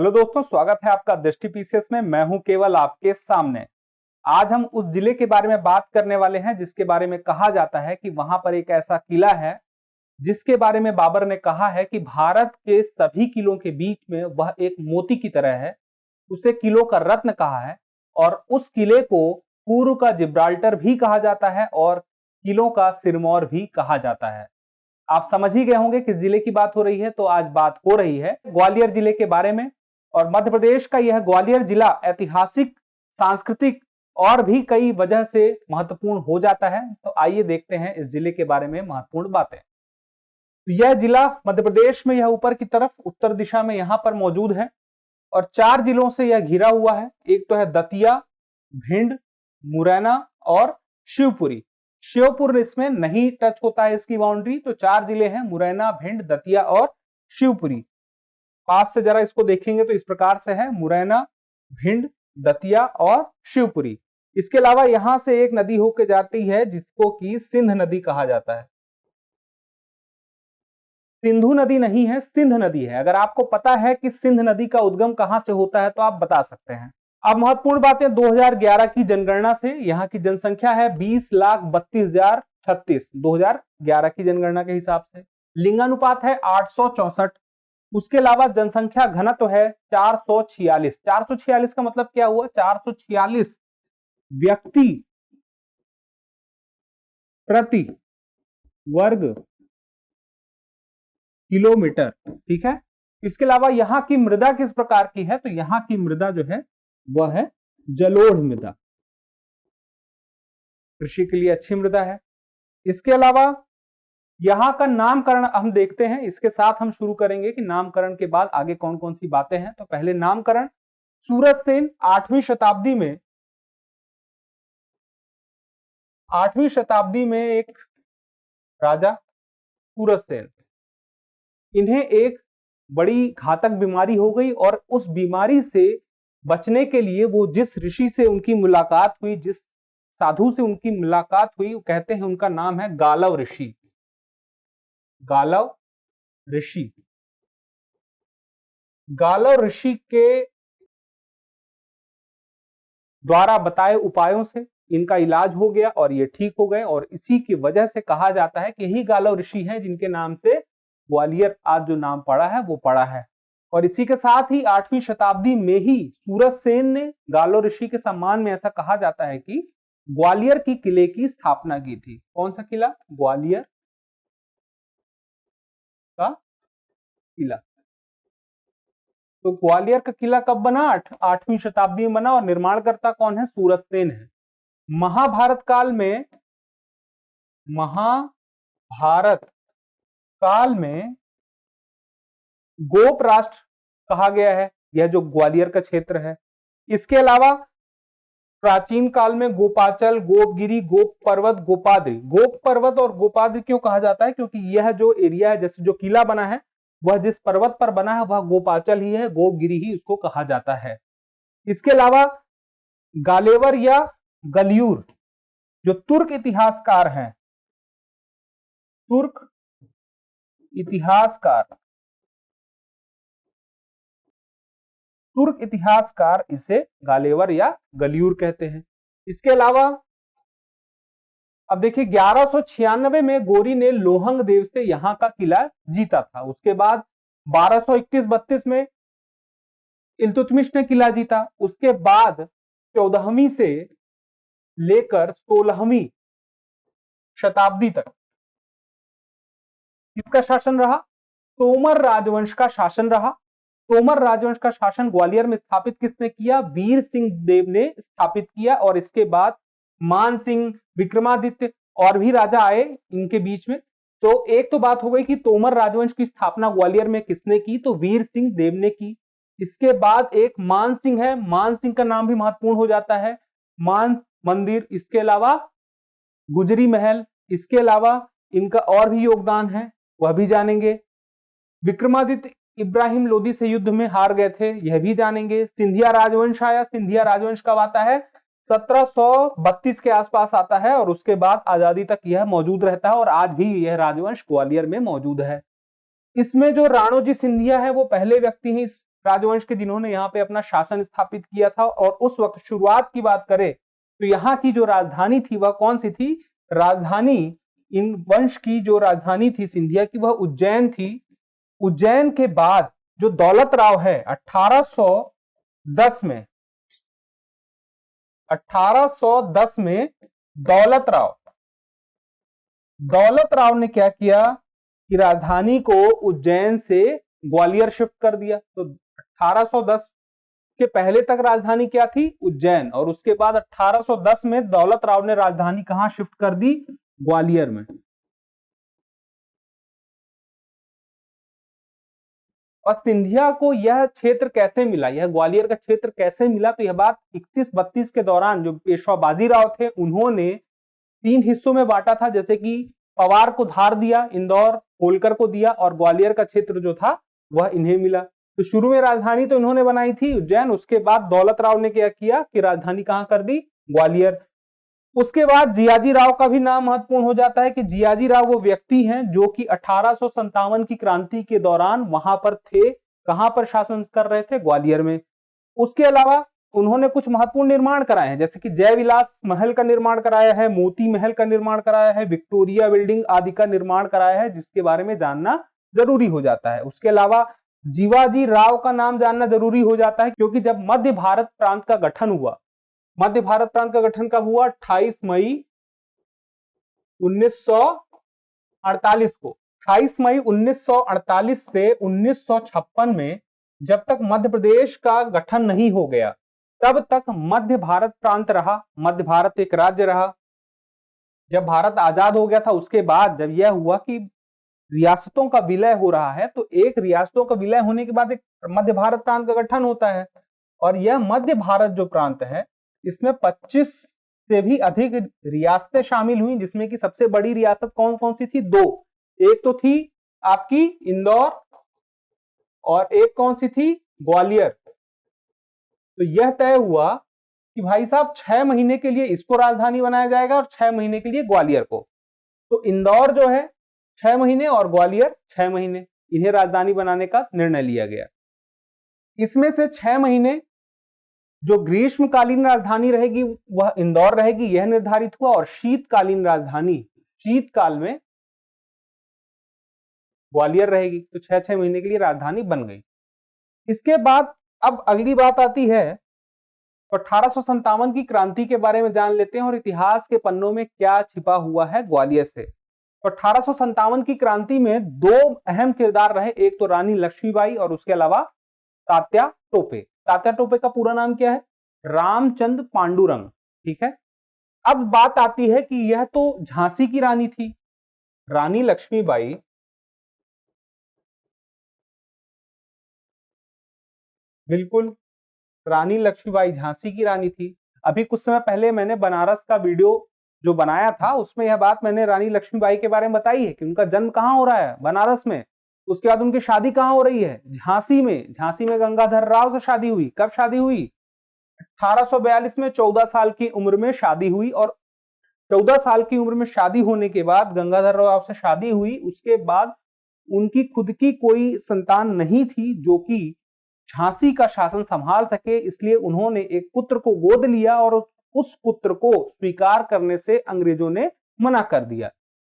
Hello दोस्तों, स्वागत है आपका दृष्टि पीसीएस में। मैं हूं केवल आपके सामने। आज हम उस जिले के बारे में बात करने वाले हैं जिसके बारे में कहा जाता है कि वहां पर एक ऐसा किला है जिसके बारे में बाबर ने कहा है कि भारत के सभी किलों के बीच में वह एक मोती की तरह है। उसे किलों का रत्न कहा है और उस किले को पूर्व का जिब्राल्टर भी कहा जाता है और किलों का सिरमौर भी कहा जाता है। आप समझ ही गए होंगे किस जिले की बात हो रही है। तो आज बात हो रही है ग्वालियर जिले के बारे में। और मध्य प्रदेश का यह ग्वालियर जिला ऐतिहासिक, सांस्कृतिक और भी कई वजह से महत्वपूर्ण हो जाता है। तो आइए देखते हैं इस जिले के बारे में महत्वपूर्ण बातें। तो यह जिला मध्य प्रदेश में, यह ऊपर की तरफ उत्तर दिशा में यहां पर मौजूद है और 4 जिलों से यह घिरा हुआ है। एक तो है दतिया, भिंड, मुरैना और शिवपुरी। श्योपुर इसमें नहीं टच होता है इसकी बाउंड्री। तो 4 जिले हैं, मुरैना, भिंड, दतिया और शिवपुरी। पास से जरा इसको देखेंगे तो इस प्रकार से है, मुरैना, भिंड, दतिया और शिवपुरी। इसके अलावा यहां से एक नदी होकर जाती है जिसको कि सिंध नदी कहा जाता है। सिंधु नदी नहीं है, सिंध नदी है। अगर आपको पता है कि सिंध नदी का उद्गम कहां से होता है तो आप बता सकते हैं। अब महत्वपूर्ण बातें 2011 की जनगणना से। यहां की जनसंख्या है 20,32,036 2011 की जनगणना के हिसाब से। लिंगानुपात है 864। उसके अलावा जनसंख्या घनत्व है 446। 446 का मतलब क्या हुआ? 446 व्यक्ति प्रति वर्ग किलोमीटर। ठीक है। इसके अलावा यहां की मृदा किस प्रकार की है? तो यहां की मृदा जो है वह है जलोढ़ मृदा, कृषि के लिए अच्छी मृदा है। इसके अलावा यहां का नामकरण हम देखते हैं। इसके साथ हम शुरू करेंगे कि नामकरण के बाद आगे कौन कौन सी बातें हैं। तो पहले नामकरण, सूरजसेन 8वीं शताब्दी में एक राजा सूरजसेन, इन्हें एक बड़ी घातक बीमारी हो गई और उस बीमारी से बचने के लिए वो जिस ऋषि से उनकी मुलाकात हुई, जिस साधु से उनकी मुलाकात हुई, वो कहते हैं उनका नाम है गालव ऋषि। गालव ऋषि। गालव ऋषि के द्वारा बताए उपायों से इनका इलाज हो गया और ये ठीक हो गए। और इसी की वजह से कहा जाता है कि यही गालव ऋषि हैं जिनके नाम से ग्वालियर आज जो नाम पड़ा है वो पड़ा है। और इसी के साथ ही 8वीं शताब्दी में ही सूरजसेन ने गालव ऋषि के सम्मान में, ऐसा कहा जाता है कि ग्वालियर की किले की स्थापना की थी। कौन सा किला? ग्वालियर का किला। तो ग्वालियर का किला कब बना? 8वीं शताब्दी में बना। और निर्माणकर्ता कौन है? सूरजसेन है। महाभारत काल में गोप राष्ट्र कहा गया है यह जो ग्वालियर का क्षेत्र है। इसके अलावा प्राचीन काल में गोपाचल, गोपगिरी, गोप पर्वत, गोपाद्री। गोप पर्वत और गोपाद्री क्यों कहा जाता है? क्योंकि यह जो एरिया है, जैसे जो किला बना है, वह जिस पर्वत पर बना है वह गोपाचल ही है, गोपगिरी ही उसको कहा जाता है। इसके अलावा गालेवर या गलियूर जो तुर्क इतिहासकार हैं, तुर्क इतिहासकार इसे गालेवर या गलियूर कहते हैं। इसके अलावा अब देखिए 1196 में गोरी ने लोहंग देव से यहां का किला जीता था। उसके बाद 1231-32 में इल्तुतमिश ने किला जीता। उसके बाद 14वीं से लेकर 16वीं शताब्दी तक किसका शासन रहा? तोमर राजवंश का शासन रहा। तोमर राजवंश का शासन ग्वालियर में स्थापित किसने किया? वीर सिंह देव ने स्थापित किया। और इसके बाद मान सिंह, विक्रमादित्य और भी राजा आए इनके बीच में। तो एक तो बात हो गई कि तोमर राजवंश की स्थापना ग्वालियर में किसने की? तो वीर सिंह देव ने की। इसके बाद एक मान सिंह है, मान सिंह का नाम भी महत्वपूर्ण हो जाता है, मान मंदिर। इसके अलावा गुजरी महल। इसके अलावा इनका और भी योगदान है, वह भी जानेंगे। विक्रमादित्य इब्राहिम लोदी से युद्ध में हार गए थे, यह भी जानेंगे। सिंधिया राजवंश आया। सिंधिया राजवंश कब आता है? 1732 के आसपास आता है और उसके बाद आजादी तक यह मौजूद रहता है और आज भी यह राजवंश ग्वालियर में मौजूद है। इसमें जो राणोजी सिंधिया है वो पहले व्यक्ति हैं इस राजवंश के, जिन्होंने यहाँ पे अपना शासन स्थापित किया था। और उस वक्त शुरुआत की बात करें तो यहाँ की जो राजधानी थी वह कौन सी थी? राजधानी, इन वंश की जो राजधानी थी सिंधिया की, वह उज्जैन थी। उज्जैन के बाद जो दौलत राव है 1810 में दौलत राव ने क्या किया कि राजधानी को उज्जैन से ग्वालियर शिफ्ट कर दिया। तो 1810 के पहले तक राजधानी क्या थी? उज्जैन। और उसके बाद 1810 में दौलत राव ने राजधानी कहां शिफ्ट कर दी? ग्वालियर में। और सिंधिया को यह क्षेत्र कैसे मिला, यह ग्वालियर का क्षेत्र कैसे मिला? तो यह बात 31-32 के दौरान जो पेशवा बाजीराव थे उन्होंने 3 हिस्सों में बांटा था। जैसे कि पवार को धार दिया, इंदौर होलकर को दिया, और ग्वालियर का क्षेत्र जो था वह इन्हें मिला। तो शुरू में राजधानी तो इन्होंने बनाई थी उज्जैन, उसके बाद दौलत राव ने क्या किया कि राजधानी कहां कर दी? ग्वालियर। उसके बाद जियाजी राव का भी नाम महत्वपूर्ण हो जाता है कि जियाजी राव वो व्यक्ति हैं जो कि 1857 की क्रांति के दौरान वहां पर थे। कहां पर शासन कर रहे थे? ग्वालियर में। उसके अलावा उन्होंने कुछ महत्वपूर्ण निर्माण कराए हैं, जैसे कि जय विलास महल का निर्माण कराया है, मोती महल का निर्माण कराया है, विक्टोरिया बिल्डिंग आदि का निर्माण कराया है, जिसके बारे में जानना जरूरी हो जाता है। उसके अलावा जीवाजी राव का नाम जानना जरूरी हो जाता है, क्योंकि जब मध्य भारत प्रांत का गठन हुआ, मध्य भारत प्रांत का गठन कब हुआ? 28 मई 1948 को। 28 मई 1948 से 1956 में जब तक मध्य प्रदेश का गठन नहीं हो गया, तब तक मध्य भारत प्रांत रहा, मध्य भारत एक राज्य रहा। जब भारत आजाद हो गया था उसके बाद जब यह हुआ कि रियासतों का विलय हो रहा है, तो एक रियासतों का विलय होने के बाद एक मध्य भारत प्रांत का गठन होता है। और यह मध्य भारत जो प्रांत है, इसमें 25 से भी अधिक रियासतें शामिल हुई, जिसमें कि सबसे बड़ी रियासत कौन कौन सी थी? 2। एक तो थी आपकी इंदौर, और एक कौन सी थी? ग्वालियर। तो यह तय हुआ कि भाई साहब 6 महीने के लिए इसको राजधानी बनाया जाएगा और 6 महीने के लिए ग्वालियर को। तो इंदौर जो है 6 महीने और ग्वालियर 6 महीने, इन्हें राजधानी बनाने का निर्णय लिया गया। इसमें से 6 महीने जो ग्रीष्मकालीन राजधानी रहेगी वह इंदौर रहेगी, यह निर्धारित हुआ। और शीतकालीन राजधानी शीतकाल में ग्वालियर रहेगी। तो 6-6 महीने के लिए राजधानी बन गई। इसके बाद अब अगली बात आती है, तो 1857 की क्रांति के बारे में जान लेते हैं और इतिहास के पन्नों में क्या छिपा हुआ है ग्वालियर से। तो 1857 की क्रांति में 2 अहम किरदार रहे, एक तो रानी लक्ष्मीबाई और उसके अलावा तात्या टोपे। तात्या टोपे का पूरा नाम क्या है? रामचंद्र पांडुरंग। ठीक है। अब बात आती है कि यह तो झांसी की रानी थी, रानी लक्ष्मीबाई। बिल्कुल, रानी लक्ष्मीबाई झांसी की रानी थी। अभी कुछ समय पहले मैंने बनारस का वीडियो जो बनाया था उसमें यह बात मैंने रानी लक्ष्मीबाई के बारे में बताई है कि उनका जन्म कहां हो रहा है? बनारस में। उसके बाद उनकी शादी कहां हो रही है? झांसी में। झांसी में गंगाधर राव से शादी हुई। कब शादी हुई? 1842 में 14 साल की उम्र में शादी हुई। और 14 साल की उम्र में शादी होने के बाद गंगाधर राव से शादी हुई। उसके बाद उनकी खुद की कोई संतान नहीं थी जो कि झांसी का शासन संभाल सके, इसलिए उन्होंने एक पुत्र को गोद लिया और उस पुत्र को स्वीकार करने से अंग्रेजों ने मना कर दिया।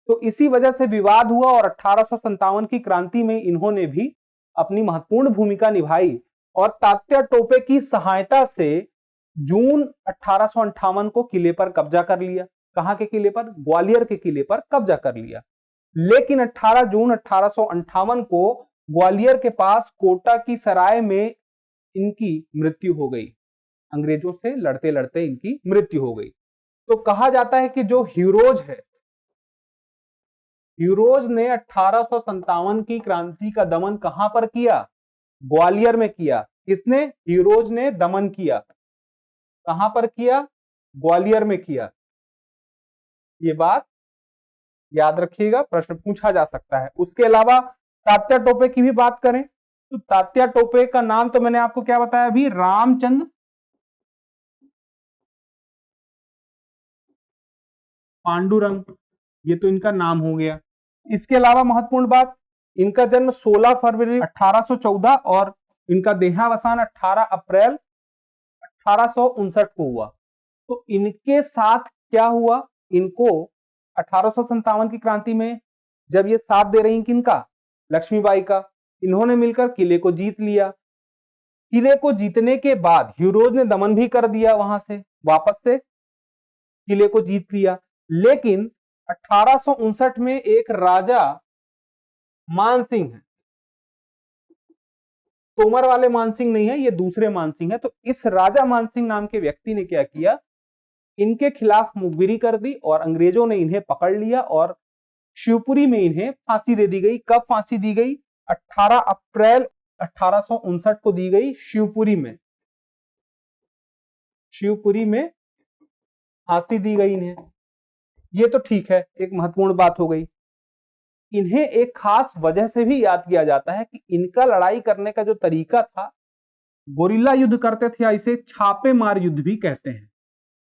तो इसी वजह से विवाद हुआ और 1857 की क्रांति में इन्होंने भी अपनी महत्वपूर्ण भूमिका निभाई और तात्या टोपे की सहायता से जून 1858 को किले पर कब्जा कर लिया। कहां के किले पर? ग्वालियर के किले पर कब्जा कर लिया। लेकिन 18 जून 1858 को ग्वालियर के पास कोटा की सराय में इनकी मृत्यु हो गई। अंग्रेजों से लड़ते लड़ते इनकी मृत्यु हो गई। तो कहा जाता है कि जो हीरोज है, हीरोज ने 1857 की क्रांति का दमन कहां पर किया? ग्वालियर में किया। किसने? हीरोज ने दमन किया। कहां पर किया? ग्वालियर में किया। ये बात याद रखिएगा, प्रश्न पूछा जा सकता है। उसके अलावा तात्या टोपे की भी बात करें तो तात्या टोपे का नाम तो मैंने आपको क्या बताया अभी? रामचंद्र पांडुरंग, ये तो इनका नाम हो गया। इसके अलावा महत्वपूर्ण बात, इनका जन्म 16 फरवरी 1814 और इनका देहावसान 18 अप्रैल 1859 को हुआ। तो इनके साथ क्या हुआ, इनको 1857 की क्रांति में जब ये साथ दे रही किनका, लक्ष्मीबाई का, इन्होंने मिलकर किले को जीत लिया। किले को जीतने के बाद हीरोज ने दमन भी कर दिया, वहां से वापस से किले को जीत लिया। लेकिन 1859 में एक राजा मानसिंह है, तोमर वाले मानसिंह नहीं है, ये दूसरे मानसिंह है। तो इस राजा मानसिंह नाम के व्यक्ति ने क्या किया, इनके खिलाफ मुखबिरी कर दी और अंग्रेजों ने इन्हें पकड़ लिया और शिवपुरी में इन्हें फांसी दे दी गई। कब फांसी दी गई, 18 अप्रैल 1859 को दी गई शिवपुरी में। शिवपुरी में फांसी दी गई इन्हें। ये तो ठीक है, एक महत्वपूर्ण बात हो गई। इन्हें एक खास वजह से भी याद किया जाता है कि इनका लड़ाई करने का जो तरीका था, गोरिल्ला युद्ध करते थे, इसे छापे मार युद्ध भी कहते हैं।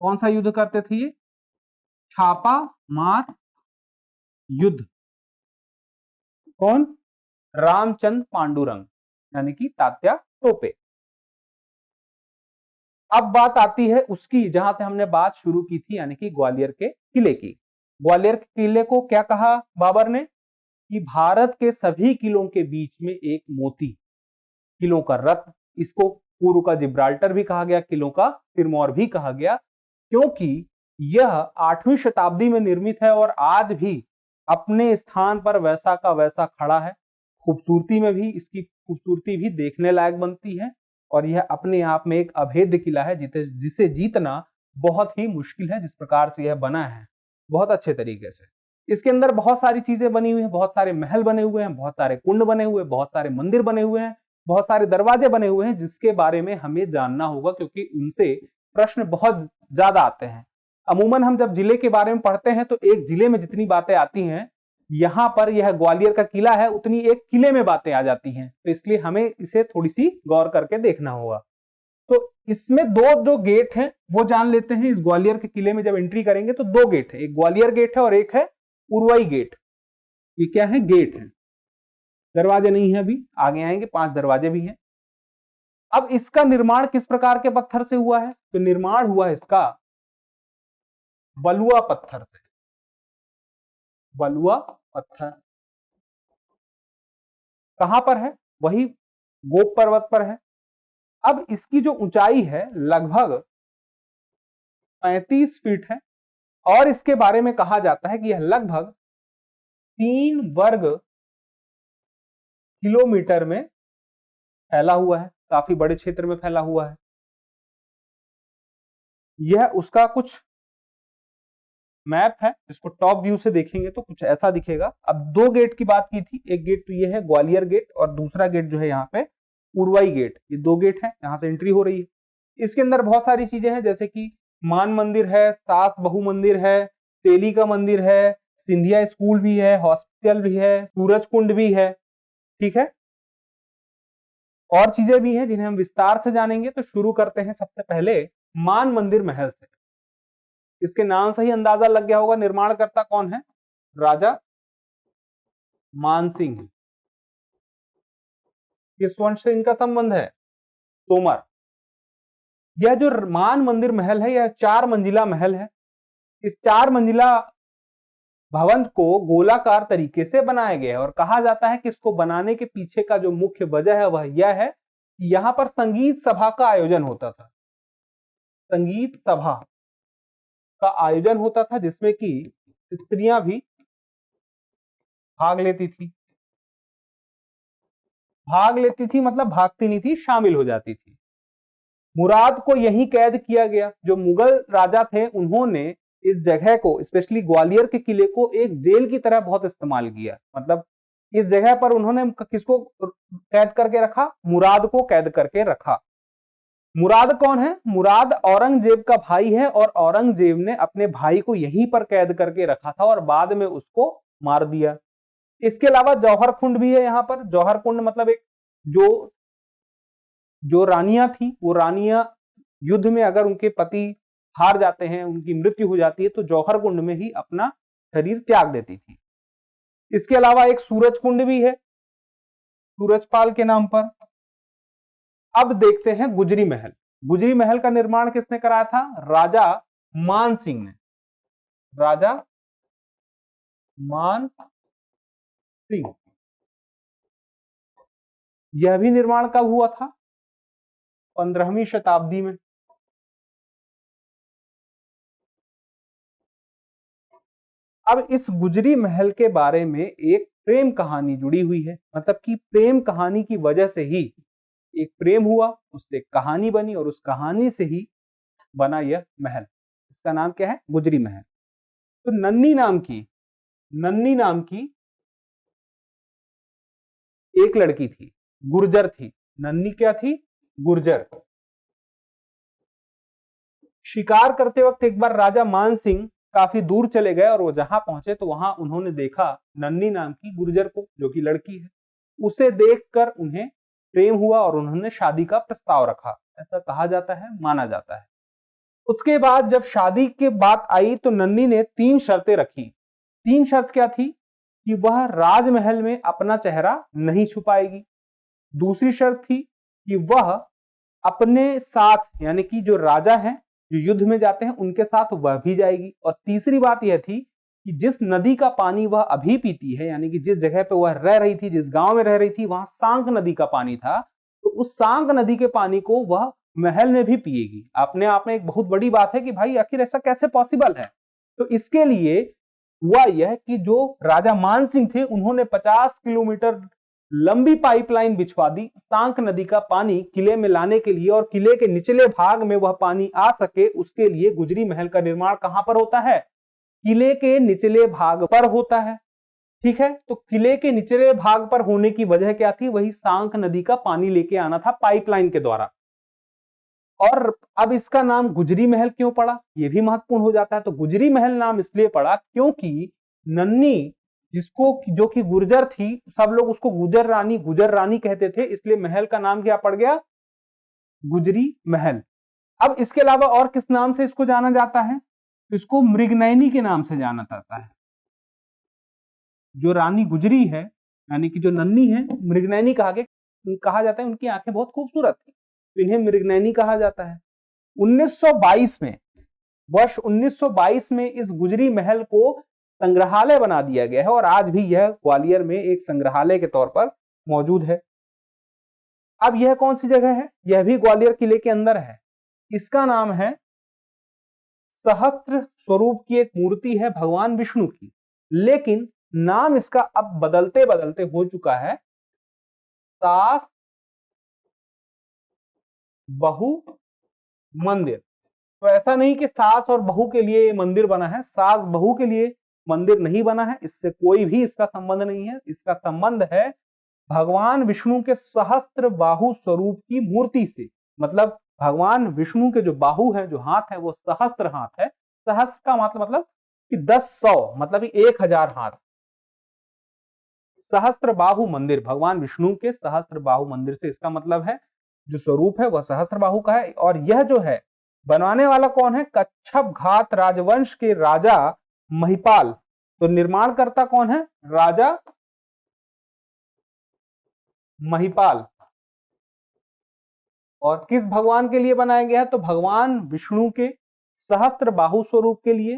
कौन सा युद्ध करते थे ये, छापा मार युद्ध। कौन, रामचंद्र पांडुरंग यानी कि तात्या टोपे। अब बात आती है उसकी जहां से हमने बात शुरू की थी, यानी कि ग्वालियर के किले की। ग्वालियर के किले को क्या कहा बाबर ने, कि भारत के सभी किलों के बीच में एक मोती, किलों का रत्न। इसको पूर्व का जिब्राल्टर भी कहा गया, किलों का सिरमौर भी कहा गया, क्योंकि यह 8वीं शताब्दी में निर्मित है और आज भी अपने स्थान पर वैसा का वैसा खड़ा है। खूबसूरती में भी इसकी खूबसूरती भी देखने लायक बनती है और यह अपने आप में एक अभेद्य किला है जिसे जीतना बहुत ही मुश्किल है। जिस प्रकार से यह बना है बहुत अच्छे तरीके से, इसके अंदर बहुत सारी चीजें बनी हुई हैं, बहुत सारे महल बने हुए हैं, बहुत सारे कुंड बने हुए हैं, बहुत सारे मंदिर बने हुए हैं, बहुत सारे दरवाजे बने हुए हैं, जिसके बारे में हमें जानना होगा क्योंकि उनसे प्रश्न बहुत ज्यादा आते हैं। अमूमन हम जब जिले के बारे में पढ़ते हैं तो एक जिले में जितनी बातें आती हैं, यहां पर यह ग्वालियर का किला है उतनी एक किले में बातें आ जाती हैं। तो इसलिए हमें इसे थोड़ी सी गौर करके देखना होगा। तो इसमें दो जो गेट हैं वो जान लेते हैं। इस ग्वालियर के किले में जब एंट्री करेंगे तो दो गेट है, एक ग्वालियर गेट है और एक है उरवाई गेट। ये क्या है, गेट है, दरवाजे नहीं है, अभी आगे आएंगे। 5 दरवाजे भी हैं। अब इसका निर्माण किस प्रकार के पत्थर से हुआ है, तो निर्माण हुआ है इसका बलुआ पत्थर से। बलुआ पत्थर कहां पर है, वही गोप पर्वत पर है। अब इसकी जो ऊंचाई है लगभग 35 फीट है और इसके बारे में कहा जाता है कि यह लगभग 3 वर्ग किलोमीटर में फैला हुआ है, काफी बड़े क्षेत्र में फैला हुआ है। यह उसका कुछ मैप है, इसको टॉप व्यू से देखेंगे तो कुछ ऐसा दिखेगा। अब 2 गेट की बात की थी, एक गेट तो ये है ग्वालियर गेट और दूसरा गेट जो है यहाँ पे उरवाई गेट। ये 2 गेट है, यहाँ से एंट्री हो रही है। इसके अंदर बहुत सारी चीजें हैं, जैसे कि मान मंदिर है, सास बहु मंदिर है, तेली का मंदिर है, सिंधिया स्कूल भी है, हॉस्पिटल भी है, सूरज कुंड भी है। ठीक है, और चीजें भी हैं जिन्हें हम विस्तार से जानेंगे। तो शुरू करते हैं सबसे पहले मान मंदिर महल से। इसके नाम से ही अंदाजा लग गया होगा निर्माणकर्ता कौन है, राजा मानसिंह। किस वंश से इनका संबंध है, तोमर। यह जो मान मंदिर महल है यह 4 मंजिला महल है। इस 4 मंजिला भवन को गोलाकार तरीके से बनाया गया है और कहा जाता है कि इसको बनाने के पीछे का जो मुख्य वजह है वह यह है कि यहां पर संगीत सभा का आयोजन होता था। संगीत सभा का आयोजन होता था जिसमें कि स्त्रियां भी भाग लेती थी। भाग लेती थी मतलब भागती नहीं थी, शामिल हो जाती थी। मुराद को यहीं कैद किया गया। जो मुगल राजा थे उन्होंने इस जगह को, स्पेशली ग्वालियर के किले को एक जेल की तरह बहुत इस्तेमाल किया। मतलब इस जगह पर उन्होंने किसको कैद करके रखा, मुराद को कैद करके रखा। मुराद कौन है, मुराद औरंगजेब का भाई है और औरंगजेब ने अपने भाई को यहीं पर कैद करके रखा था और बाद में उसको मार दिया। इसके अलावा जौहर कुंड भी है यहाँ पर। जौहर कुंड मतलब एक जो रानियां थी, वो रानियां युद्ध में अगर उनके पति हार जाते हैं, उनकी मृत्यु हो जाती है, तो जौहर कुंड में ही अपना शरीर त्याग देती थी। इसके अलावा एक सूरज कुंड भी है सूरजपाल के नाम पर। अब देखते हैं गुजरी महल। गुजरी महल का निर्माण किसने कराया था? राजा मान सिंह ने। राजा मान सिंह। यह भी निर्माण कब हुआ था? 15वीं शताब्दी में। अब इस गुजरी महल के बारे में एक प्रेम कहानी जुड़ी हुई है, मतलब कि प्रेम कहानी की वजह से ही एक प्रेम हुआ, उससे कहानी बनी और उस कहानी से ही बना यह महल। इसका नाम क्या है? गुजरी महल। तो नन्नी नाम की एक लड़की थी, गुर्जर थी। नन्नी क्या थी? गुर्जर। शिकार करते वक्त एक बार राजा मान सिंह काफी दूर चले गए और वो जहां पहुंचे तो वहां उन्होंने देखा नन्नी नाम की गुर्जर को, जो कि लड़की है। उसे देखकर उन्हें प्रेम हुआ और उन्होंने शादी का प्रस्ताव रखा, ऐसा कहा जाता है, माना जाता है। उसके बाद जब शादी की बात आई तो नन्नी ने 3 शर्तें रखी। 3 शर्त क्या थी? कि वह राजमहल में अपना चेहरा नहीं छुपाएगी। दूसरी शर्त थी कि वह अपने साथ, यानी कि जो राजा हैं, जो युद्ध में जाते हैं, उनके साथ वह भी जाएगी। और तीसरी बात यह थी कि जिस नदी का पानी वह अभी पीती है, यानी कि जिस जगह पे वह रह रही थी, जिस गांव में रह रही थी, वहां सांक नदी का पानी था, तो उस सांक नदी के पानी को वह महल में भी पिएगी। अपने आप में एक बहुत बड़ी बात है कि भाई आखिर ऐसा कैसे पॉसिबल है। तो इसके लिए हुआ यह कि जो राजा मान सिंह थे, उन्होंने 50 किलोमीटर लंबी पाइपलाइन बिछवा दी सांक नदी का पानी किले में लाने के लिए, और किले के निचले भाग में वह पानी आ सके उसके लिए गुजरी महल का निर्माण कहां पर होता है? किले के निचले भाग पर होता है। ठीक है, तो किले के निचले भाग पर होने की वजह क्या थी? वही सांक नदी का पानी लेके आना था पाइपलाइन के द्वारा। और अब इसका नाम गुजरी महल क्यों पड़ा, यह भी महत्वपूर्ण हो जाता है। तो गुजरी महल नाम इसलिए पड़ा क्योंकि नन्नी, जिसको जो कि गुर्जर थी, सब लोग उसको गुजर रानी कहते थे, इसलिए महल का नाम क्या पड़ गया? गुजरी महल। अब इसके अलावा और किस नाम से इसको जाना जाता है? तो इसको मृगनयनी के नाम से जाना जाता है। जो रानी गुजरी है, यानी कि जो नन्नी है, मृगनयनी कहा जाता है। उनकी आंखें बहुत खूबसूरत थी, तो इन्हें मृगनयनी कहा जाता है। 1922 में, वर्ष 1922 में इस गुजरी महल को संग्रहालय बना दिया गया है और आज भी यह ग्वालियर में एक संग्रहालय के तौर पर मौजूद है। अब यह कौन सी जगह है? यह भी ग्वालियर किले के अंदर है। इसका नाम है, सहस्त्र स्वरूप की एक मूर्ति है भगवान विष्णु की, लेकिन नाम इसका अब बदलते बदलते हो चुका है सास बहु मंदिर। तो ऐसा नहीं कि सास और बहू के लिए ये मंदिर बना है, सास बहू के लिए मंदिर नहीं बना है, इससे कोई भी इसका संबंध नहीं है। इसका संबंध है भगवान विष्णु के सहस्त्र बाहु स्वरूप की मूर्ति से। मतलब भगवान विष्णु के जो बाहु है, जो हाथ है, वो सहस्त्र हाथ है। सहस्त्र का मतलब कि 10 मतलब 1000 हाथ। सहस्त्र बाहु मंदिर, भगवान विष्णु के सहस्त्र बाहु मंदिर से इसका मतलब है जो स्वरूप है वह सहस्त्र बाहु का है। और यह जो है, बनवाने वाला कौन है? कच्छप घात राजवंश के राजा महिपाल। तो निर्माणकर्ता कौन है? राजा महिपाल। और किस भगवान के लिए बनाया गया है? तो भगवान विष्णु के सहस्त्र बाहु स्वरूप के लिए।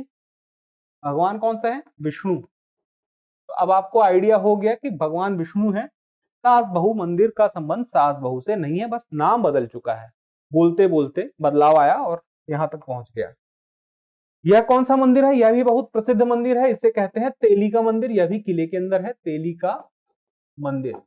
भगवान कौन सा है? विष्णु। तो अब आपको आइडिया हो गया कि भगवान विष्णु है। सास बहू मंदिर का संबंध सास बहू से नहीं है, बस नाम बदल चुका है, बोलते बोलते बदलाव आया और यहां तक पहुंच गया। यह कौन सा मंदिर है? यह भी बहुत प्रसिद्ध मंदिर है, इसे कहते हैं तेली का मंदिर। यह भी किले के अंदर है, तेली का मंदिर।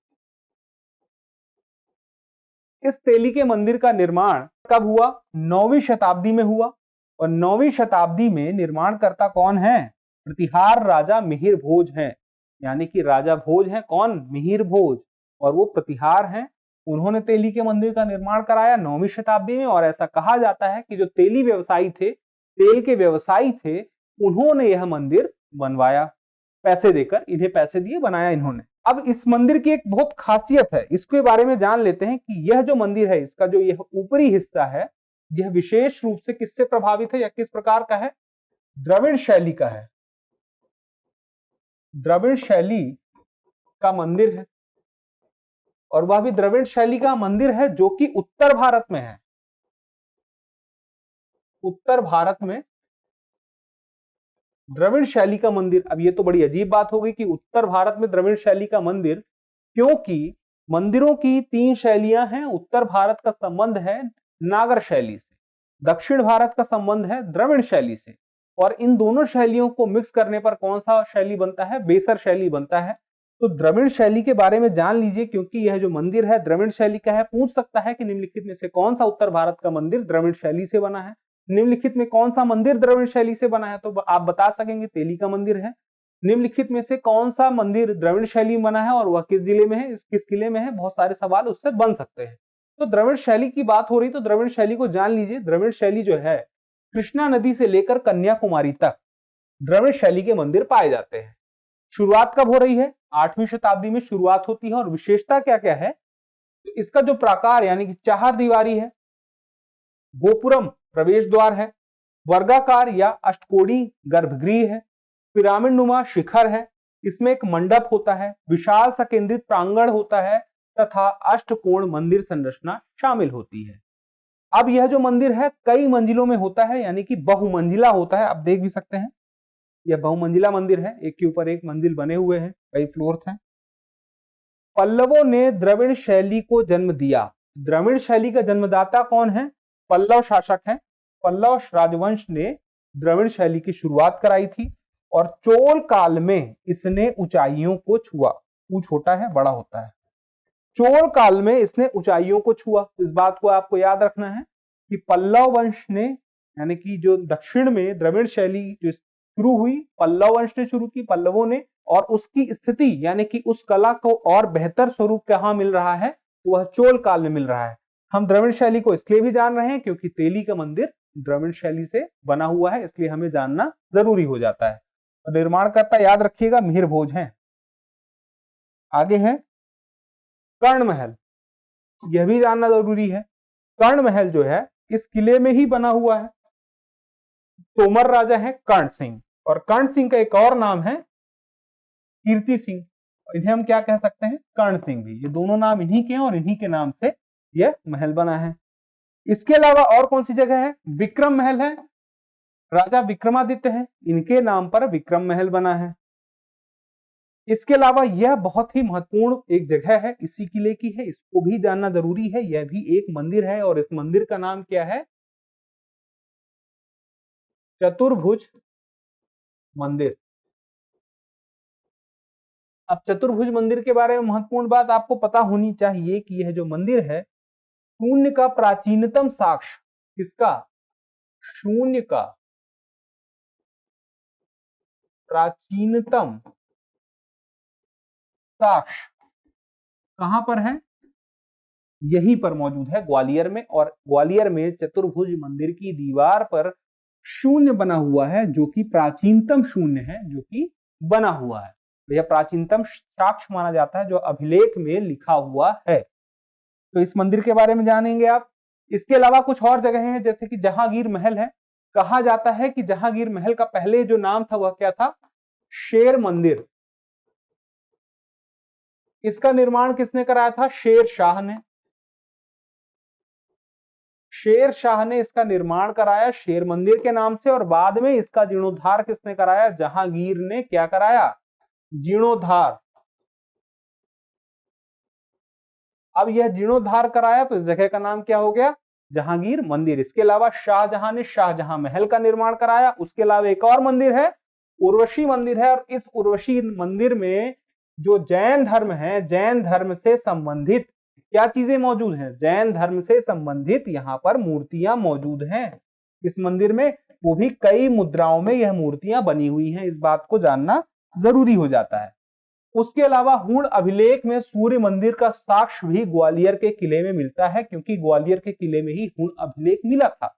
इस तेली के मंदिर का निर्माण कब हुआ? 9वीं शताब्दी में हुआ। और 9वीं शताब्दी में निर्माणकर्ता कौन है? प्रतिहार राजा मिहिर भोज हैं। यानी कि राजा भोज हैं कौन? मिहिर भोज। और वो प्रतिहार हैं, उन्होंने तेली के मंदिर का निर्माण कराया 9वीं शताब्दी में। और ऐसा कहा जाता है कि जो तेली व्यवसायी थे, तेल के व्यवसायी थे, उन्होंने यह मंदिर बनवाया, पैसे देकर, इन्हें पैसे दिए, बनाया इन्होंने। अब इस मंदिर की एक बहुत खासियत है, इसके बारे में जान लेते हैं कि यह जो मंदिर है, इसका जो यह ऊपरी हिस्सा है, यह विशेष रूप से किससे प्रभावित है या किस प्रकार का है? द्रविड़ शैली का है। द्रविड़ शैली का मंदिर है। और वह भी द्रविड़ शैली का मंदिर है जो कि उत्तर भारत में है। उत्तर भारत में द्रविड़ शैली का मंदिर। अब ये तो बड़ी अजीब बात हो गई कि उत्तर भारत में द्रविड़ शैली का मंदिर, क्योंकि मंदिरों की 3 शैलियां हैं। उत्तर भारत का संबंध है नागर शैली से, दक्षिण भारत का संबंध है द्रविड़ शैली से, और इन दोनों शैलियों को मिक्स करने पर कौन सा शैली बनता है? बेसर शैली बनता है। तो द्रविड़ शैली के बारे में जान लीजिए, क्योंकि यह जो मंदिर है द्रविड़ शैली का है। पूछ सकता है कि निम्नलिखित में से कौन सा उत्तर भारत का मंदिर द्रविड़ शैली से बना है? निम्नलिखित में कौन सा मंदिर द्रविड़ शैली से बना है? तो आप बता सकेंगे तेली का मंदिर है। निम्नलिखित में से कौन सा मंदिर द्रविड़ शैली में बना है और वह किस जिले में है, किस किले में है? बहुत सारे सवाल उससे बन सकते हैं। तो द्रविड़ शैली की बात हो रही तो द्रविड़ शैली को जान लीजिए। द्रविड़ शैली जो है कृष्णा नदी से लेकर कन्याकुमारी तक द्रविड़ शैली के मंदिर पाए जाते हैं। शुरुआत कब हो रही है? 8वीं शताब्दी में शुरुआत होती है। और विशेषता क्या क्या है? तो इसका जो प्राकार यानी कि 4 दीवारी है, गोपुरम प्रवेश द्वार है, वर्गाकार या अष्टकोणीय गर्भगृह है, पिरामिड नुमा शिखर है, इसमें एक मंडप होता है, विशाल सा केंद्रित प्रांगण होता है तथा अष्टकोण मंदिर संरचना शामिल होती है। अब यह जो मंदिर है कई मंजिलों में होता है, यानी कि बहुमंजिला होता है। आप देख भी सकते हैं यह बहुमंजिला मंदिर है, एक के ऊपर एक मंजिल बने हुए हैं, कई फ्लोर्स हैं। पल्लवों ने द्रविड़ शैली को जन्म दिया। द्रविड़ शैली का जन्मदाता कौन है? पल्लव शासक हैं। पल्लव राजवंश ने द्रविड़ शैली की शुरुआत कराई थी और चोल काल में इसने ऊंचाइयों को छुआ। ऊ छोटा है, बड़ा होता है। चोल काल में इसने ऊंचाइयों को छुआ। इस बात को आपको याद रखना है कि पल्लव वंश ने, यानी कि जो दक्षिण में द्रविड़ शैली जो शुरू हुई, पल्लव वंश ने शुरू की, पल्लवों ने, और उसकी स्थिति यानी कि उस कला को और बेहतर स्वरूप कहां मिल रहा है? वह चोल काल में मिल रहा है। हम द्रविड़ शैली को इसलिए भी जान रहे हैं क्योंकि तेली का मंदिर द्रविड़ शैली से बना हुआ है, इसलिए हमें जानना जरूरी हो जाता है। निर्माणकर्ता याद रखिएगा मिहिर भोज हैं। आगे है कर्ण महल, यह भी जानना जरूरी है। कर्ण महल जो है इस किले में ही बना हुआ है। तोमर राजा है कर्ण सिंह, और कर्ण सिंह का एक और नाम है कीर्ति सिंह। इन्हें हम क्या कह सकते हैं? कर्ण सिंह भी। ये दोनों नाम इन्हीं के हैं और इन्हीं के नाम से यह महल बना है। इसके अलावा और कौन सी जगह है? विक्रम महल है, राजा विक्रमादित्य है, इनके नाम पर विक्रम महल बना है। इसके अलावा यह बहुत ही महत्वपूर्ण एक जगह है, इसी किले की है, इसको भी जानना जरूरी है। यह भी एक मंदिर है और इस मंदिर का नाम क्या है? चतुर्भुज मंदिर। अब चतुर्भुज मंदिर के बारे में महत्वपूर्ण बात आपको पता होनी चाहिए कि यह जो मंदिर है शून्य का प्राचीनतम साक्ष्य, किसका? शून्य का प्राचीनतम साक्ष्य कहां पर है? यहीं पर मौजूद है, ग्वालियर में। और ग्वालियर में चतुर्भुज मंदिर की दीवार पर शून्य बना हुआ है, जो कि प्राचीनतम शून्य है, जो कि बना हुआ है। यह प्राचीनतम साक्ष्य माना जाता है जो अभिलेख में लिखा हुआ है। तो इस मंदिर के बारे में जानेंगे आप। इसके अलावा कुछ और जगह हैं, जैसे कि जहांगीर महल है। कहा जाता है कि जहांगीर महल का पहले जो नाम था वह क्या था? शेर मंदिर। इसका निर्माण किसने कराया था? शेर शाह ने। शेर शाह ने इसका निर्माण कराया शेर मंदिर के नाम से, और बाद में इसका जीर्णोद्धार किसने कराया? जहांगीर ने क्या कराया? जीर्णोद्धार। अब यह जीर्णोद्धार कराया तो इस जगह का नाम क्या हो गया? जहांगीर मंदिर। इसके अलावा शाहजहां ने शाहजहां महल का निर्माण कराया। उसके अलावा एक और मंदिर है, उर्वशी मंदिर है, और इस उर्वशी मंदिर में जो जैन धर्म है, जैन धर्म से संबंधित क्या चीजें मौजूद हैं? जैन धर्म से संबंधित यहाँ पर मूर्तियां मौजूद हैं इस मंदिर में, वो भी कई मुद्राओं में यह मूर्तियां बनी हुई हैं। इस बात को जानना जरूरी हो जाता है। उसके अलावा हूण अभिलेख में सूर्य मंदिर का साक्ष्य भी ग्वालियर के किले में मिलता है, क्योंकि ग्वालियर के किले में ही हूण अभिलेख मिला था।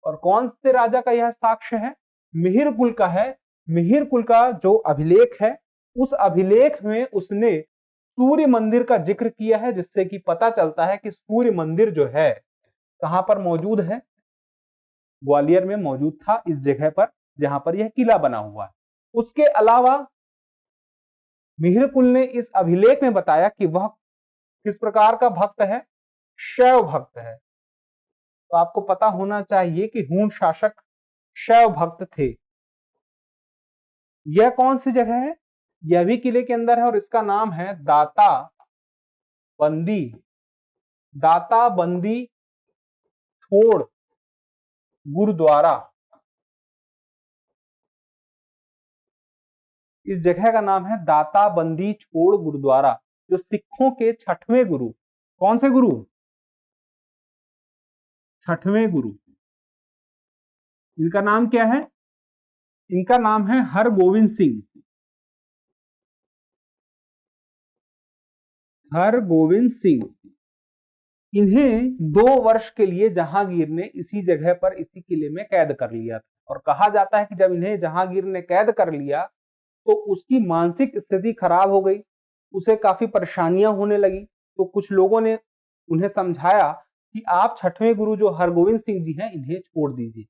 और कौन से राजा का यह साक्ष्य है? मिहिर कुल का है। मिहिर कुल का जो अभिलेख है, उस अभिलेख में उसने सूर्य मंदिर का जिक्र किया है, जिससे कि पता चलता है कि सूर्य मंदिर जो है कहां पर मौजूद है? ग्वालियर में मौजूद था, इस जगह पर जहां पर यह किला बना हुआ है। उसके अलावा मिहिर कुल ने इस अभिलेख में बताया कि वह किस प्रकार का भक्त है? शैव भक्त है। तो आपको पता होना चाहिए कि हूण शासक शैव भक्त थे। यह कौन सी जगह है? यह भी किले के अंदर है और इसका नाम है दाता बंदी। दाता बंदी छोड़ गुरुद्वारा। इस जगह का नाम है दाता बंदी छोड़ गुरुद्वारा, जो सिखों के छठवें गुरु, कौन से गुरु? छठवें गुरु। इनका नाम क्या है? इनका नाम है हरगोविंद सिंह। हरगोविंद सिंह। इन्हें 2 वर्ष के लिए जहांगीर ने इसी जगह पर, इसी किले में कैद कर लिया था। और कहा जाता है कि जब इन्हें जहांगीर ने कैद कर लिया तो उसकी मानसिक स्थिति खराब हो गई, उसे काफी परेशानियां होने लगी। तो कुछ लोगों ने उन्हें समझाया कि आप छठवें गुरु जो हरगोविंद सिंह जी हैं, इन्हें छोड़ दीजिए।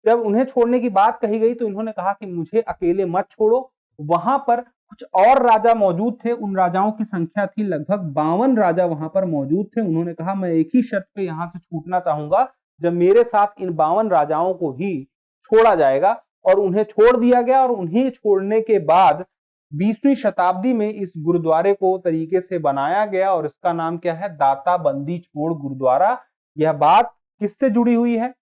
जब उन्हें छोड़ने की बात कही गई तो इन्होंने कहा कि मुझे अकेले मत छोड़ो। वहां पर कुछ और राजा मौजूद थे, उन राजाओं की संख्या थी लगभग 52 राजा वहां पर मौजूद थे। उन्होंने कहा मैं एक ही शर्त पे यहां से छूटना चाहूंगा, जब मेरे साथ इन 52 राजाओं को ही छोड़ा जाएगा। और उन्हें छोड़ दिया गया। और उन्हें छोड़ने के बाद 20वीं शताब्दी में इस गुरुद्वारे को तरीके से बनाया गया और इसका नाम क्या है? दाता बंदी छोड़ गुरुद्वारा। यह बात किससे जुड़ी हुई है?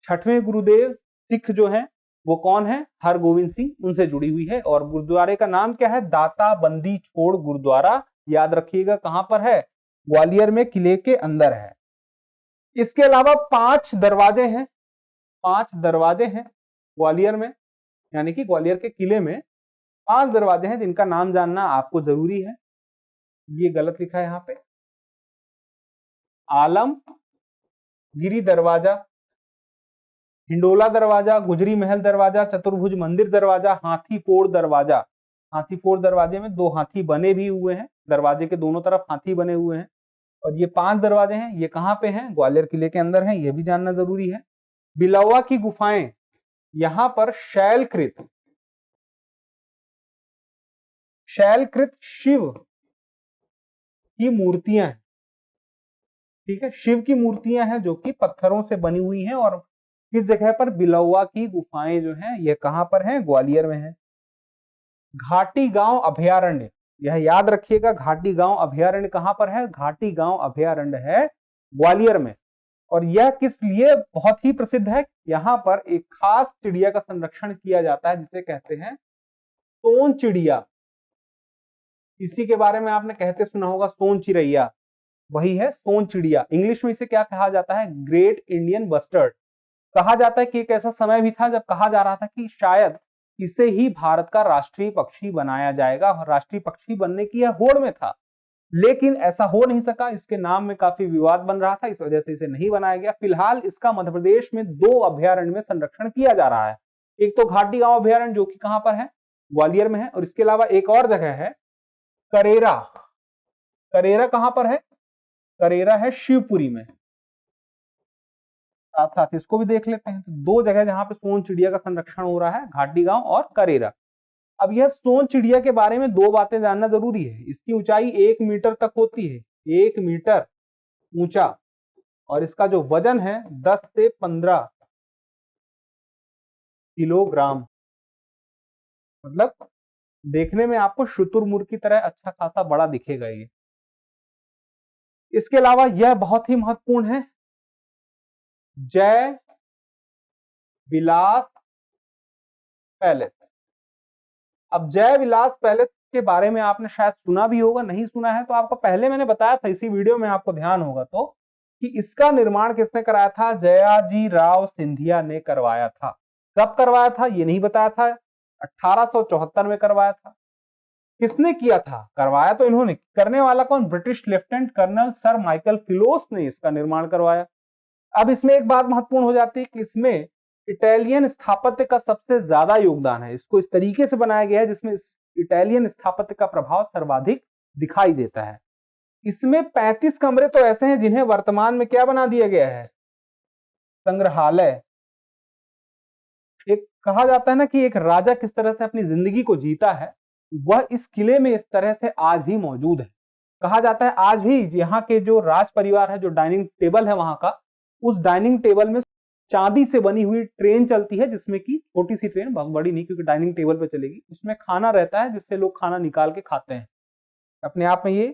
छठवें गुरुदेव सिख जो हैं वो कौन है? हरगोविंद सिंह, उनसे जुड़ी हुई है। और गुरुद्वारे का नाम क्या है? दाता बंदी छोड़ गुरुद्वारा। याद रखिएगा कहां पर है? ग्वालियर में किले के अंदर है। इसके अलावा 5 दरवाजे हैं। 5 दरवाजे हैं ग्वालियर में, यानी कि ग्वालियर के किले में 5 दरवाजे हैं जिनका नाम जानना आपको जरूरी है। ये गलत लिखा है यहां पे। आलमगिरी दरवाजा, हिंडोला दरवाजा, गुजरी महल दरवाजा, चतुर्भुज मंदिर दरवाजा, हाथी फोड़ दरवाजा। हाथी फोड़ दरवाजे में 2 हाथी बने भी हुए हैं, दरवाजे के दोनों तरफ हाथी बने हुए हैं। और ये 5 दरवाजे हैं, ये कहां पे हैं? ग्वालियर किले के अंदर हैं, ये भी जानना जरूरी है। बिलौवा की गुफाएं, यहां पर शैलकृत शिव की मूर्तियां हैं। ठीक है, शिव की मूर्तियां हैं जो कि पत्थरों से बनी हुई हैं। और इस जगह पर बिलौवा की गुफाएं जो हैं ये कहां पर हैं? ग्वालियर में है। घाटी गांव अभयारण्य, यह याद रखिएगा, घाटी गांव अभयारण्य कहां पर है? घाटी गांव अभयारण्य है ग्वालियर में। और यह किस लिए बहुत ही प्रसिद्ध है? यहाँ पर एक खास चिड़िया का संरक्षण किया जाता है जिसे कहते हैं सोन चिड़िया। इसी के बारे में आपने कहते सुना होगा, सोन चिड़ैया, वही है सोन चिड़िया। इंग्लिश में इसे क्या कहा जाता है? Great Indian bustard. कहा जाता है कि एक ऐसा समय भी था जब कहा जा रहा था कि शायद इसे ही भारत का राष्ट्रीय पक्षी बनाया जाएगा। राष्ट्रीय पक्षी बनने की यह होड़ में था, लेकिन ऐसा हो नहीं सका। इसके नाम में काफी विवाद बन रहा था, इस वजह से इसे नहीं बनाया गया। फिलहाल इसका मध्य प्रदेश में 2 अभयारण्य में संरक्षण किया जा रहा है। एक तो घाटी गांव अभयारण्य जो कि कहां पर है? ग्वालियर में है। और इसके अलावा एक और जगह है करेरा। करेरा कहां पर है? करेरा है शिवपुरी में। साथ साथ इसको भी देख लेते हैं। तो 2 जगह जहां पे सोन चिड़िया का संरक्षण हो रहा है, घाटी गांव और करेरा। अब यह सोन चिड़िया के बारे में 2 बातें जानना जरूरी है। इसकी ऊंचाई 1 मीटर तक होती है, 1 मीटर ऊंचा। और इसका जो वजन है 10 से 15 किलोग्राम। मतलब देखने में आपको शुतुरमुर्ग की तरह अच्छा खासा बड़ा दिखेगा ये। इसके अलावा यह बहुत ही महत्वपूर्ण है, जय विलास पैलेस। अब जय विलास पैलेस के बारे में आपने शायद सुना भी होगा, नहीं सुना है तो आपको पहले मैंने बताया था इसी वीडियो में, आपको ध्यान होगा तो, कि इसका निर्माण किसने कराया था? जयाजी राव सिंधिया ने करवाया था। कब करवाया था ये नहीं बताया था, 1874 में करवाया था। किसने किया था? करवाया तो इन्होंने, करने वाला कौन? British lieutenant colonel sir Michael Filose ने इसका निर्माण करवाया। अब इसमें एक बात महत्वपूर्ण हो जाती है कि इसमें इटालियन स्थापत्य का सबसे ज्यादा योगदान है। इसको इस तरीके से बनाया गया है जिसमें इटालियन स्थापत्य का प्रभाव सर्वाधिक दिखाई देता है। इसमें 35 कमरे तो ऐसे हैं जिन्हें वर्तमान में क्या बना दिया गया है? संग्रहालय। एक कहा जाता है ना कि एक राजा किस तरह से अपनी जिंदगी को जीता है, वह इस किले में इस तरह से आज भी मौजूद है। कहा जाता है आज भी यहाँ के जो राज परिवार है, जो डाइनिंग टेबल है वहां का, उस डाइनिंग टेबल में चांदी से बनी हुई ट्रेन चलती है, जिसमें की छोटी सी ट्रेन, बहुत बड़ी नहीं क्योंकि डाइनिंग टेबल पे चलेगी, उसमें खाना रहता है जिससे लोग खाना निकाल के खाते हैं। अपने आप में ये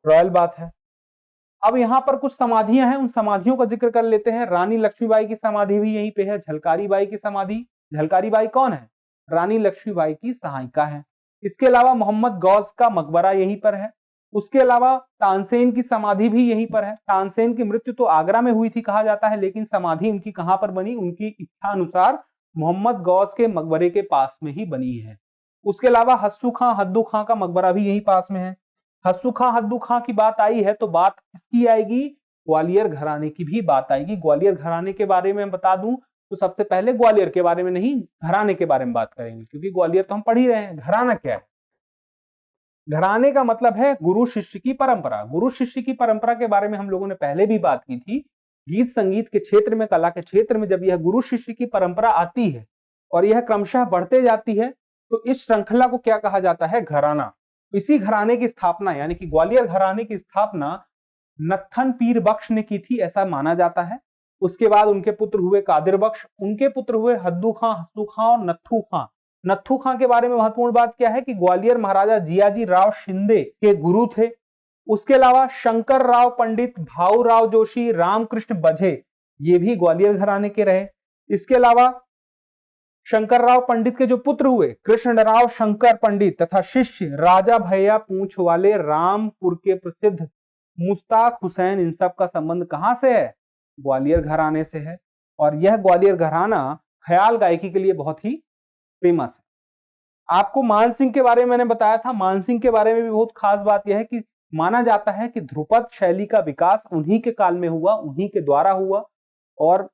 रॉयल बात है। अब यहाँ पर कुछ समाधियां हैं, उन समाधियों का जिक्र कर लेते हैं। रानी लक्ष्मीबाई की समाधि भी यहीं पे है। झलकारी बाई की समाधि, झलकारी बाई कौन है? रानी लक्ष्मीबाई की सहायिका है। इसके अलावा मोहम्मद गौस का मकबरा यहीं पर है। उसके अलावा तानसेन की समाधि भी यहीं पर है। तानसेन की मृत्यु तो आगरा में हुई थी कहा जाता है, लेकिन समाधि उनकी कहां पर बनी? उनकी इच्छा अनुसार मोहम्मद गौस के मकबरे के पास में ही बनी है। उसके अलावा हस्सू खां, हद्दू खां का मकबरा भी यहीं पास में है। हस्सू खां, हद्दू खां की बात आई है तो बात किसकी आएगी? ग्वालियर घराने की भी बात आएगी। ग्वालियर घराने के बारे में बता दूं तो सबसे पहले ग्वालियर के बारे में नहीं, घराने के बारे में बात करेंगे, क्योंकि ग्वालियर तो हम पढ़ ही रहे हैं। घराना क्या है? घराने का मतलब है गुरु शिष्य की परंपरा। गुरु शिष्य की परंपरा के बारे में हम लोगों ने पहले भी बात की थी। गीत संगीत के क्षेत्र में, कला के क्षेत्र में जब यह गुरु शिष्य की परंपरा आती है और यह क्रमशः बढ़ते जाती है तो इस श्रृंखला को क्या कहा जाता है? घराना। इसी घराने की स्थापना यानी कि ग्वालियर घराने की स्थापना नत्थन पीर बख्श ने की थी, ऐसा माना जाता है। उसके बाद उनके पुत्र हुए कादिर बख्श, उनके पुत्र हुए हद्दू खां, हस्सू खां और नत्थू खां। नत्थू खां के बारे में महत्वपूर्ण बात क्या है कि ग्वालियर महाराजा जियाजी राव शिंदे के गुरु थे। उसके अलावा शंकर राव पंडित, भाऊ राव जोशी, रामकृष्ण बझे, ये भी ग्वालियर घराने के रहे। इसके अलावा शंकरराव पंडित के जो पुत्र हुए कृष्णराव शंकर पंडित तथा शिष्य राजा भैया पूंछ वाले रामपुर के प्रसिद्ध मुश्ताक हुसैन, इन सब का संबंध कहां से है? ग्वालियर घराने से है। और यह ग्वालियर घराना ख्याल गायकी के लिए बहुत ही फेमस है। आपको मान सिंह के बारे में मैंने बताया था। मान सिंह के बारे में भी बहुत खास बात यह है कि माना जाता है कि ध्रुपद शैली का विकास उन्हीं के काल में हुआ, उन्हीं के द्वारा हुआ। और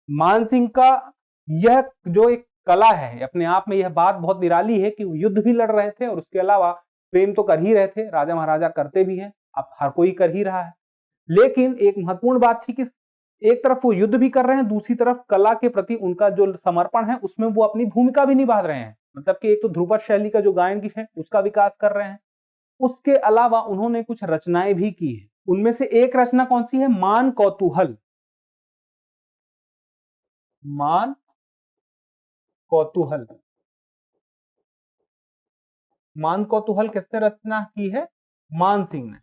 मान सिंह का यह जो एक कला है, अपने आप में यह बात बहुत निराली है कि वो युद्ध भी लड़ रहे थे और उसके अलावा प्रेम तो कर ही रहे थे, राजा महाराजा करते भी हैं, अब हर कोई कर ही रहा है। लेकिन एक महत्वपूर्ण बात थी कि एक तरफ वो युद्ध भी कर रहे हैं, दूसरी तरफ कला के प्रति उनका जो समर्पण है उसमें वो अपनी भूमिका भी निभा रहे हैं। मतलब कि एक तो ध्रुपद शैली का जो गायन है उसका विकास कर रहे हैं, उसके अलावा उन्होंने कुछ रचनाएं भी की है। उनमें से एक रचना कौन सी है? मान कौतूहल। मान कौतूहल, मान कौतूहल किसने रचना की है? मान सिंह ने।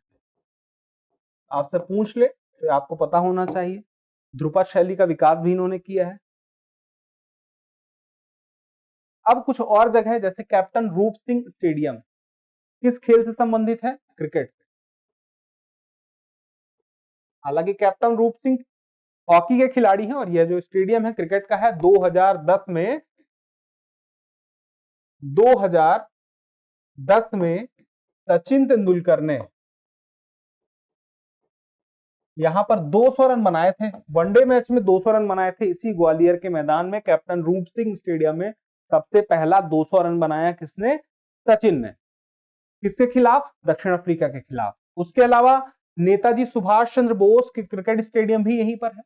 आपसे पूछ ले तो आपको पता होना चाहिए। ध्रुपद शैली का विकास भी इन्होंने किया है। अब कुछ और जगह जैसे कैप्टन रूप सिंह स्टेडियम किस खेल से संबंधित है? क्रिकेट। हालांकि कैप्टन रूप सिंह हॉकी के खिलाड़ी हैं और यह जो स्टेडियम है क्रिकेट का है। 2010 में सचिन तेंदुलकर ने यहां पर 200 रन बनाए थे। वनडे मैच में 200 रन बनाए थे इसी ग्वालियर के मैदान में, कैप्टन रूप सिंह स्टेडियम में सबसे पहला 200 रन बनाया किसने? सचिन ने। किसके खिलाफ? दक्षिण अफ्रीका के खिलाफ। उसके अलावा नेताजी सुभाष चंद्र बोस के क्रिकेट स्टेडियम भी यहीं पर है।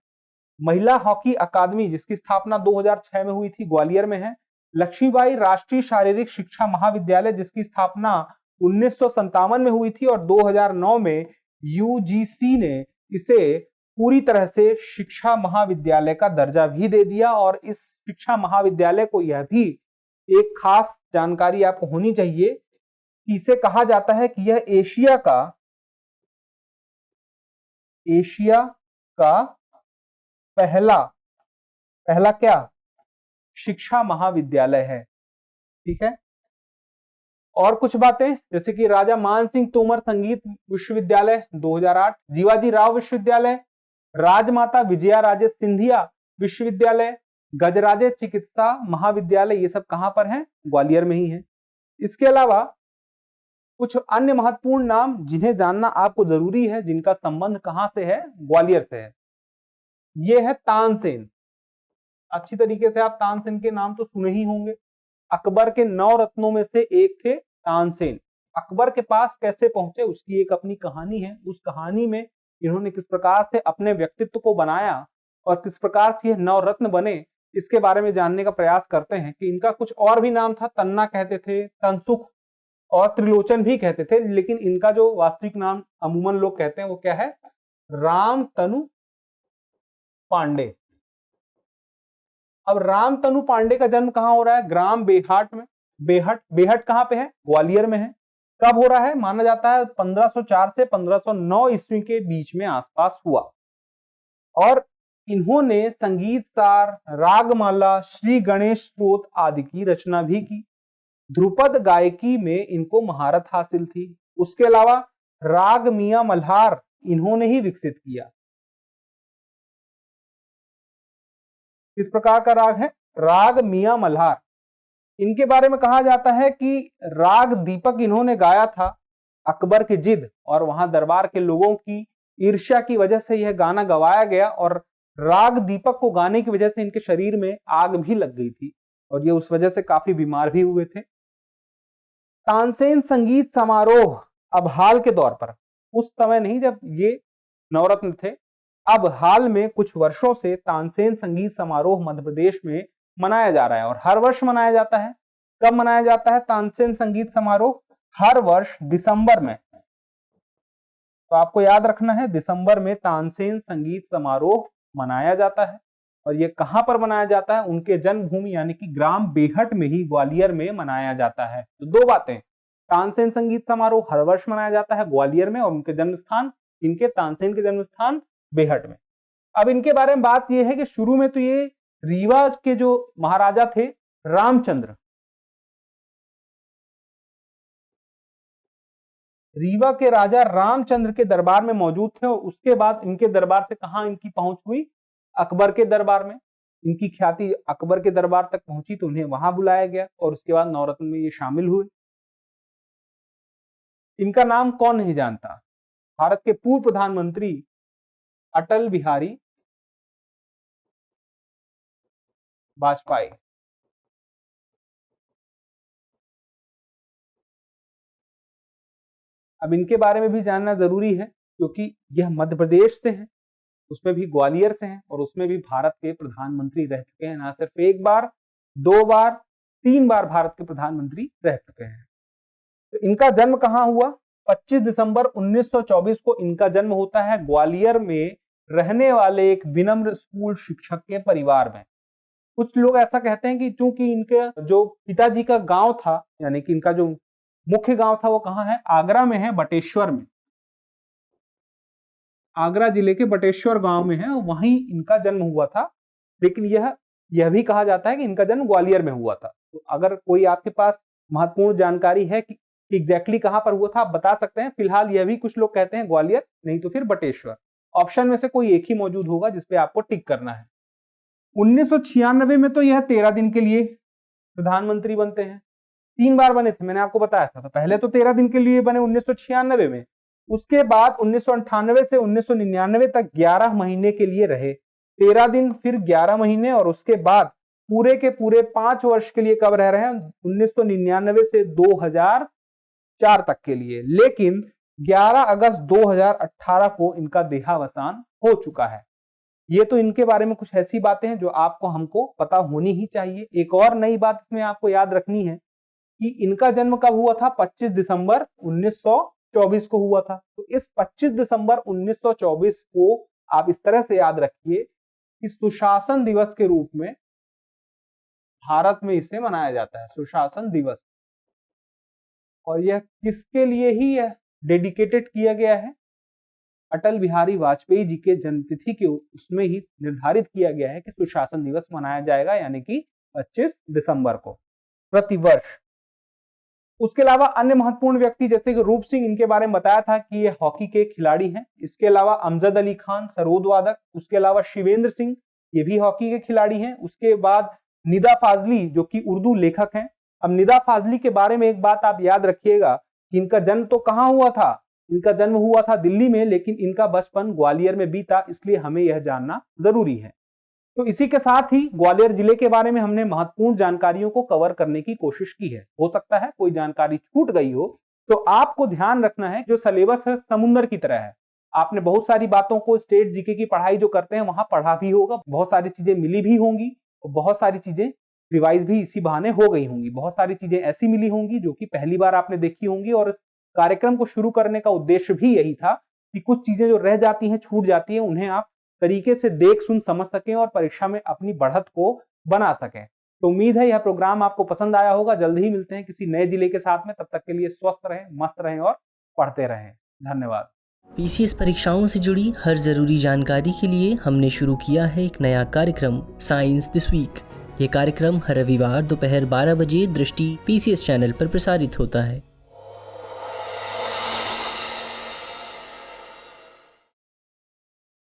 महिला हॉकी अकादमी जिसकी स्थापना 2006 में हुई थी, ग्वालियर में है। लक्ष्मीबाई राष्ट्रीय शारीरिक शिक्षा महाविद्यालय जिसकी स्थापना 1957 में हुई थी और 2009 में यूजीसी ने इसे पूरी तरह से शिक्षा महाविद्यालय का दर्जा भी दे दिया। और इस शिक्षा महाविद्यालय को यह भी एक खास जानकारी आपको होनी चाहिए कि इसे कहा जाता है कि यह एशिया का पहला क्या? शिक्षा महाविद्यालय है। ठीक है। और कुछ बातें जैसे कि राजा मान सिंह तोमर संगीत विश्वविद्यालय 2008, जीवाजी राव विश्वविद्यालय, राजमाता विजया राजे सिंधिया विश्वविद्यालय, गजराजे चिकित्सा महाविद्यालय, ये सब कहां पर है? ग्वालियर में ही है। इसके अलावा कुछ अन्य महत्वपूर्ण नाम जिन्हें जानना आपको जरूरी है, जिनका संबंध कहां से है? ग्वालियर से है। यह है तानसेन। अच्छी तरीके से आप तानसेन के नाम तो सुने ही होंगे। अकबर के 9 रत्नों में से एक थे तानसेन। अकबर के पास कैसे पहुंचे उसकी एक अपनी कहानी है। उस कहानी में इन्होंने किस प्रकार से अपने व्यक्तित्व को बनाया और किस प्रकार से ये 9 रत्न बने, इसके बारे में जानने का प्रयास करते हैं। कि इनका कुछ और भी नाम था, तन्ना कहते थे, तनसुख और त्रिलोचन भी कहते थे, लेकिन इनका जो वास्तविक नाम अमूमन लोग कहते हैं वो क्या है, रामतनु पांडे। अब रामतनु पांडे का जन्म कहां हो रहा है, ग्राम बेहाट में। बेहट कहां पे है, ग्वालियर में है। कब हो रहा है, माना जाता है 1504 से 1509 ईस्वी के बीच में आसपास हुआ। और इन्होंने संगीत सार, रागमाला, श्री गणेश स्तोत्र आदि की रचना भी की। ध्रुपद गायकी में इनको महारत हासिल थी। उसके अलावा राग मियां मल्हार इन्होंने ही विकसित किया। किस प्रकार का राग है, राग मियां मल्हार। इनके बारे में कहा जाता है कि राग दीपक इन्होंने गाया था अकबर की जिद और वहां दरबार के लोगों की ईर्ष्या की वजह से यह गाना गवाया गया, और राग दीपक को गाने की वजह से इनके शरीर में आग भी लग गई थी और ये उस वजह से काफी बीमार भी हुए थे। तानसेन संगीत समारोह अब हाल के दौर पर, उस समय नहीं जब ये नवरत्न थे, अब हाल में कुछ वर्षों से तानसेन संगीत समारोह मध्य प्रदेश में मनाया जा रहा है और हर वर्ष मनाया जाता है। कब मनाया जाता है तानसेन संगीत समारोह, हर वर्ष दिसंबर में। तो आपको याद रखना है, दिसंबर में तानसेन संगीत समारोह मनाया जाता है। और ये कहां पर मनाया जाता है, उनके जन्मभूमि यानी कि ग्राम बेहट में ही, ग्वालियर में मनाया जाता है। तो दो बातें, तानसेन संगीत समारोह हर वर्ष मनाया जाता है ग्वालियर में, और उनके जन्म स्थान, इनके तानसेन के जन्म स्थान बेहट में। अब इनके बारे में बात यह है कि शुरू में तो ये रीवा के जो महाराजा थे रामचंद्र, रीवा के राजा रामचंद्र के दरबार में मौजूद थे, और उसके बाद इनके दरबार से कहां इनकी पहुंच हुई, अकबर के दरबार में। इनकी ख्याति अकबर के दरबार तक पहुंची तो उन्हें वहां बुलाया गया और उसके बाद नवरत्न में ये शामिल हुए। इनका नाम कौन नहीं जानता, भारत के पूर्व प्रधानमंत्री अटल बिहारी वाजपेयी। अब इनके बारे में भी जानना जरूरी है क्योंकि यह मध्य प्रदेश से हैं, उसमें भी ग्वालियर से हैं, और उसमें भी भारत के प्रधानमंत्री रह चुके हैं, ना सिर्फ एक बार, दो बार, तीन बार भारत के प्रधानमंत्री रह चुके हैं। तो इनका जन्म कहां हुआ, 25 दिसंबर 1924 को इनका जन्म होता है ग्वालियर में रहने वाले एक विनम्र स्कूल शिक्षक के परिवार में। कुछ लोग ऐसा कहते हैं कि चूंकि इनके जो पिताजी का गांव था, यानी कि इनका जो मुख्य गांव था वो कहां है, आगरा में है, बटेश्वर में, आगरा जिले के बटेश्वर गांव में है, वहीं इनका जन्म हुआ था। लेकिन यह भी कहा जाता है कि इनका जन्म ग्वालियर में हुआ था। तो अगर कोई आपके पास महत्वपूर्ण जानकारी है कि एग्जैक्टली कहां पर हुआ था, आप बता सकते हैं। फिलहाल यह भी कुछ लोग कहते हैं ग्वालियर, नहीं तो फिर बटेश्वर। ऑप्शन में से कोई एक ही मौजूद होगा जिसपे आपको टिक करना है। 1996 में तो यह 13 दिन के लिए प्रधानमंत्री बनते हैं। 3 बार बने थे, मैंने आपको बताया था। तो पहले तो 13 दिन के लिए बने 1996 में, उसके बाद 1998 से 1999 तक 11 महीने के लिए रहे, 13 दिन फिर 11 महीने, और उसके बाद पूरे के पूरे 5 वर्ष के लिए कब रह रहे हैं, 1999 से 2004 तक के लिए। लेकिन 11 अगस्त 2018 को इनका देहावसान हो चुका है। ये तो इनके बारे में कुछ ऐसी बातें हैं जो आपको हमको पता होनी ही चाहिए। एक और नई बात इसमें आपको याद रखनी है कि इनका जन्म कब हुआ था, 25 दिसंबर 1924 को हुआ था। तो इस 25 दिसंबर 1924 को आप इस तरह से याद रखिए कि सुशासन दिवस के रूप में भारत में इसे मनाया जाता है, सुशासन दिवस। और यह किसके लिए ही यह डेडिकेटेड किया गया है, अटल बिहारी वाजपेयी जी के जन्मतिथि के उसमें ही निर्धारित किया गया है कि सुशासन दिवस मनाया जाएगा, यानी कि 25 दिसंबर को प्रतिवर्ष। उसके अलावा अन्य महत्वपूर्ण व्यक्ति जैसे कि रूप सिंह, इनके बारे में बताया था कि ये हॉकी के खिलाड़ी हैं। इसके अलावा अमजद अली खान सरोद वादक, उसके अलावा शिवेंद्र सिंह, ये भी हॉकी के खिलाड़ी हैं। उसके बाद निदा फाजली जो कि उर्दू लेखक हैं। अब निदा फाजली के बारे में एक बात आप याद रखिएगा कि इनका जन्म तो कहां हुआ था, इनका जन्म हुआ था दिल्ली में, लेकिन इनका बचपन ग्वालियर में बीता, इसलिए हमें यह जानना जरूरी है। तो इसी के साथ ही ग्वालियर जिले के बारे में हमने महत्वपूर्ण जानकारियों को कवर करने की कोशिश की है। हो सकता है कोई जानकारी छूट गई हो, तो आपको ध्यान रखना है जो सिलेबस है समुद्र की तरह है। आपने बहुत सारी बातों को स्टेट जीके की पढ़ाई जो करते हैं वहां पढ़ा भी होगा, बहुत सारी चीजें मिली भी होंगी और बहुत सारी चीजें रिवाइज भी इसी बहाने हो गई होंगी। बहुत सारी चीजें ऐसी मिली होंगी जो कि पहली बार आपने देखी होंगी, और इस कार्यक्रम को शुरू करने का उद्देश्य भी यही था कि कुछ चीजें जो रह जाती हैं, छूट जाती हैं, उन्हें आप तरीके से देख सुन समझ सकें और परीक्षा में अपनी बढ़त को बना सकें। तो उम्मीद है यह प्रोग्राम आपको पसंद आया होगा। जल्द ही मिलते हैं किसी नए जिले के साथ में। तब तक के लिए स्वस्थ रहें, मस्त रहें और पढ़ते रहें। धन्यवाद। पीसीएस परीक्षाओं से जुड़ी हर जरूरी जानकारी के लिए हमने शुरू किया है एक नया कार्यक्रम, साइंस दिस वीक। ये कार्यक्रम हर रविवार दोपहर 12 बजे दृष्टि पीसीएस चैनल पर प्रसारित होता है।